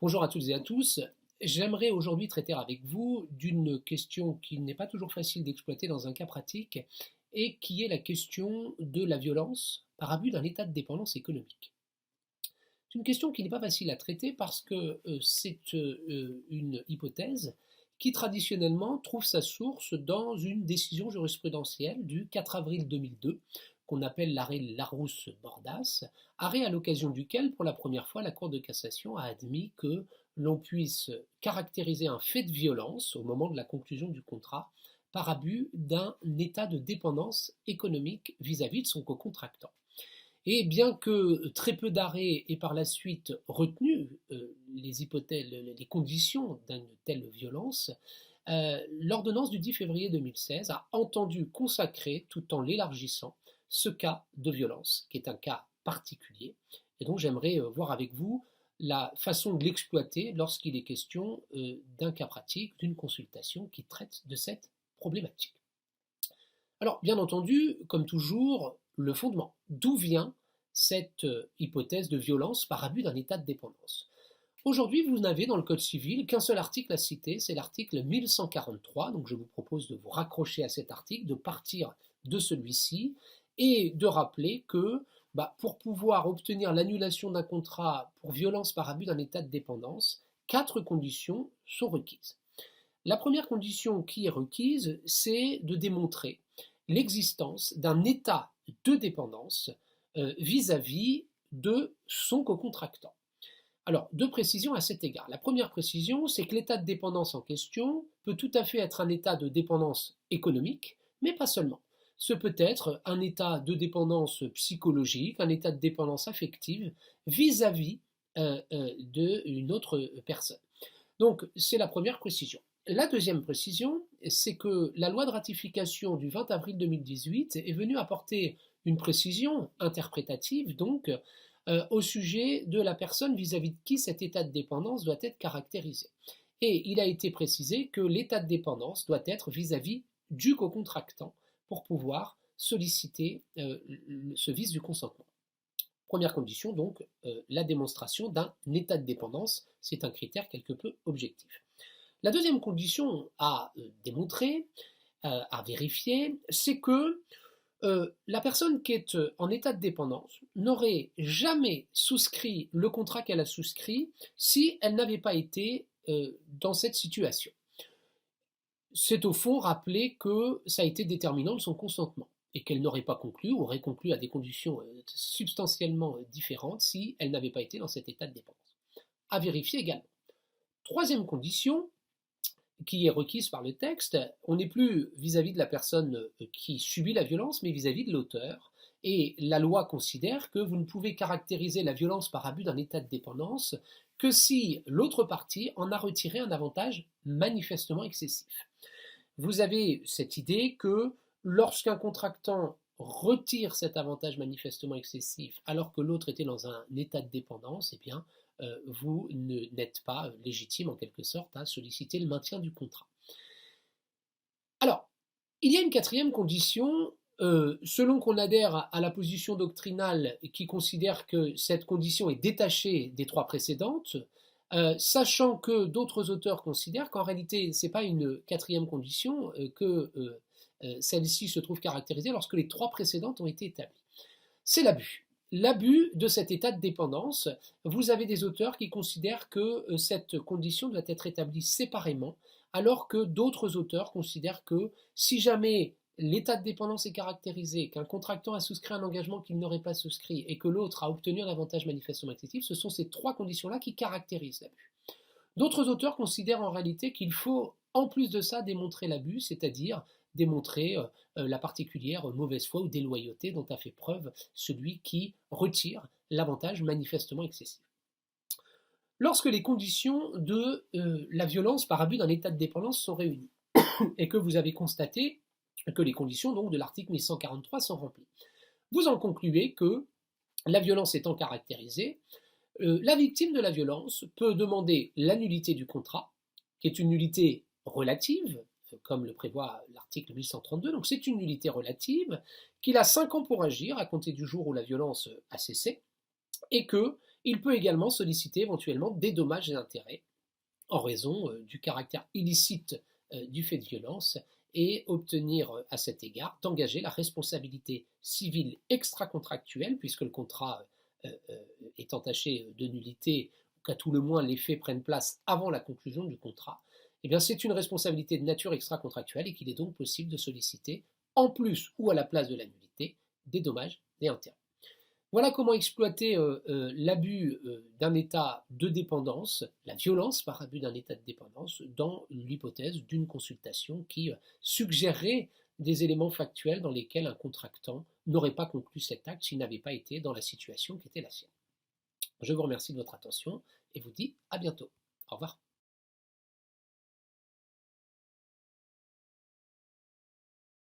Bonjour à toutes et à tous. J'aimerais aujourd'hui traiter avec vous d'une question qui n'est pas toujours facile d'exploiter dans un cas pratique et qui est la question de la violence par abus d'un état de dépendance économique. C'est une question qui n'est pas facile à traiter parce que c'est une hypothèse qui traditionnellement trouve sa source dans une décision jurisprudentielle du 4 avril 2002 qu'on appelle l'arrêt Larousse-Bordas, arrêt à l'occasion duquel, pour la première fois, la Cour de cassation a admis que l'on puisse caractériser un fait de violence au moment de la conclusion du contrat par abus d'un état de dépendance économique vis-à-vis de son co-contractant. Et bien que très peu d'arrêts aient par la suite retenu les hypothèses, les conditions d'une telle violence, l'ordonnance du 10 février 2016 a entendu consacrer, tout en l'élargissant, ce cas de violence, qui est un cas particulier. Et donc j'aimerais voir avec vous la façon de l'exploiter lorsqu'il est question d'un cas pratique, d'une consultation qui traite de cette problématique. Alors, bien entendu, comme toujours, le fondement. D'où vient cette hypothèse de violence par abus d'un état de dépendance? Aujourd'hui, vous n'avez dans le Code civil qu'un seul article à citer, c'est l'article 1143, donc je vous propose de vous raccrocher à cet article, de partir de celui-ci et de rappeler que pour pouvoir obtenir l'annulation d'un contrat pour violence par abus d'un état de dépendance, 4 conditions sont requises. La première condition qui est requise, c'est de démontrer l'existence d'un état de dépendance vis-à-vis de son co-contractant. Alors, deux précisions à cet égard. La première précision, c'est que l'état de dépendance en question peut tout à fait être un état de dépendance économique, mais pas seulement. Ce peut être un état de dépendance psychologique, un état de dépendance affective vis-à-vis d'une autre personne. Donc, c'est la première précision. La deuxième précision, c'est que la loi de ratification du 20 avril 2018 est venue apporter une précision interprétative, donc, au sujet de la personne vis-à-vis de qui cet état de dépendance doit être caractérisé. Et il a été précisé que l'état de dépendance doit être vis-à-vis du co-contractant pour pouvoir solliciter ce vice du consentement. Première condition, donc, la démonstration d'un état de dépendance, c'est un critère quelque peu objectif. La deuxième condition à démontrer, à vérifier, c'est que la personne qui est en état de dépendance n'aurait jamais souscrit le contrat qu'elle a souscrit si elle n'avait pas été dans cette situation. C'est au fond rappeler que ça a été déterminant de son consentement et qu'elle n'aurait pas conclu ou aurait conclu à des conditions substantiellement différentes si elle n'avait pas été dans cet état de dépendance. À vérifier également. Troisième condition, qui est requise par le texte, on n'est plus vis-à-vis de la personne qui subit la violence, mais vis-à-vis de l'auteur. Et la loi considère que vous ne pouvez caractériser la violence par abus d'un état de dépendance que si l'autre partie en a retiré un avantage manifestement excessif. Vous avez cette idée que lorsqu'un contractant retire cet avantage manifestement excessif alors que l'autre était dans un état de dépendance, eh bien, vous n'êtes pas légitime en quelque sorte à solliciter le maintien du contrat. Alors, il y a une quatrième condition, selon qu'on adhère à la position doctrinale qui considère que cette condition est détachée des trois précédentes, sachant que d'autres auteurs considèrent qu'en réalité, ce n'est pas une quatrième condition, que celle-ci se trouve caractérisée lorsque les trois précédentes ont été établies. C'est l'abus. L'abus de cet état de dépendance, vous avez des auteurs qui considèrent que cette condition doit être établie séparément, alors que d'autres auteurs considèrent que si jamais l'état de dépendance est caractérisé, qu'un contractant a souscrit un engagement qu'il n'aurait pas souscrit et que l'autre a obtenu un avantage manifestement excessif, ce sont ces trois conditions-là qui caractérisent l'abus. D'autres auteurs considèrent en réalité qu'il faut, en plus de ça, démontrer l'abus, c'est-à-dire démontrer la particulière mauvaise foi ou déloyauté dont a fait preuve celui qui retire l'avantage manifestement excessif. Lorsque les conditions de la violence par abus d'un état de dépendance sont réunies et que vous avez constaté que les conditions donc, de l'article 1143 sont remplies, vous en concluez que la violence étant caractérisée, la victime de la violence peut demander la nullité du contrat, qui est une nullité relative, comme le prévoit l'article 1132, donc c'est une nullité relative, qu'il a 5 ans pour agir à compter du jour où la violence a cessé, et que Il peut également solliciter éventuellement des dommages et intérêts en raison du caractère illicite du fait de violence et obtenir à cet égard d'engager la responsabilité civile extra-contractuelle, puisque le contrat est entaché de nullité, ou qu'à tout le moins les faits prennent place avant la conclusion du contrat. Eh bien, c'est une responsabilité de nature extra-contractuelle et qu'il est donc possible de solliciter, en plus ou à la place de la nullité, des dommages et intérêts. Voilà comment exploiter l'abus d'un état de dépendance, la violence par abus d'un état de dépendance, dans l'hypothèse d'une consultation qui suggérerait des éléments factuels dans lesquels un contractant n'aurait pas conclu cet acte s'il n'avait pas été dans la situation qui était la sienne. Je vous remercie de votre attention et vous dis à bientôt. Au revoir.